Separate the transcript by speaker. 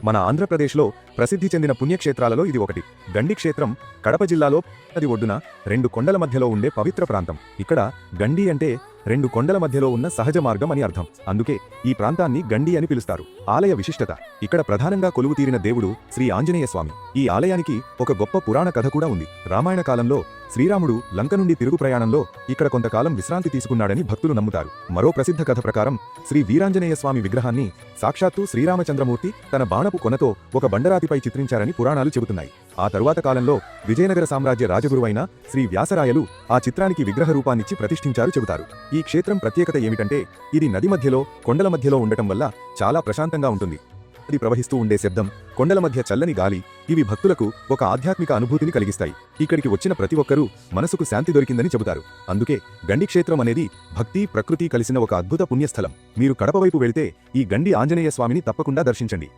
Speaker 1: మన ఆంధ్రప్రదేశ్లో ప్రసిద్ధి చెందిన పుణ్యక్షేత్రాలలో ఇది ఒకటి. గండి క్షేత్రం కడప జిల్లాలో నది ఒడ్డున 2 కొండల మధ్యలో ఉండే పవిత్ర ప్రాంతం. ఇక్కడ గండి అంటే 2 కొండల మధ్యలో ఉన్న సహజ మార్గం అని అర్థం. అందుకే ఈ ప్రాంతాన్ని గండి అని పిలుస్తారు. ఆలయ విశిష్టత: ఇక్కడ ప్రధానంగా కొలువుతీరిన దేవుడు శ్రీ ఆంజనేయ స్వామి. ఈ ఆలయానికి ఒక గొప్ప పురాణ కథ కూడా ఉంది. రామాయణ కాలంలో శ్రీరాముడు లంక నుండి తిరుగు ప్రయాణంలో ఇక్కడ కొంతకాలం విశ్రాంతి తీసుకున్నాడని భక్తులు నమ్ముతారు. మరో ప్రసిద్ధ కథ ప్రకారం శ్రీ వీరాంజనేయ స్వామి విగ్రహాన్ని సాక్షాత్తు శ్రీరామచంద్రమూర్తి తన బాణపు కొనతో ఒక బండరాతిపై చిత్రించారని పురాణాలు చెబుతున్నాయి. ఆ తరువాత కాలంలో విజయనగర సామ్రాజ్య రాజగురువైన శ్రీ వ్యాసరాయలు ఆ చిత్రానికి విగ్రహ రూపాన్నిచ్చి ప్రతిష్ఠించారు చెబుతారు. ఈ క్షేత్రం ప్రత్యేకత ఏమిటంటే ఇది నది మధ్యలో కొండల మధ్యలో ఉండటం వల్ల చాలా ప్రశాంతంగా ఉంటుంది. నది ప్రవహిస్తూ ఉండే శబ్దం, కొండల మధ్య చల్లని గాలి ఇవి భక్తులకు ఒక ఆధ్యాత్మిక అనుభూతిని కలిగిస్తాయి. ఇక్కడికి వచ్చిన ప్రతి ఒక్కరూ మనసుకు శాంతి దొరికిందని చెబుతారు. అందుకే గండి క్షేత్రం అనేది భక్తి, ప్రకృతి కలిసిన ఒక అద్భుత పుణ్యస్థలం. మీరు కడప వైపు వెళితే ఈ గండి ఆంజనేయ స్వామిని తప్పకుండా దర్శించండి.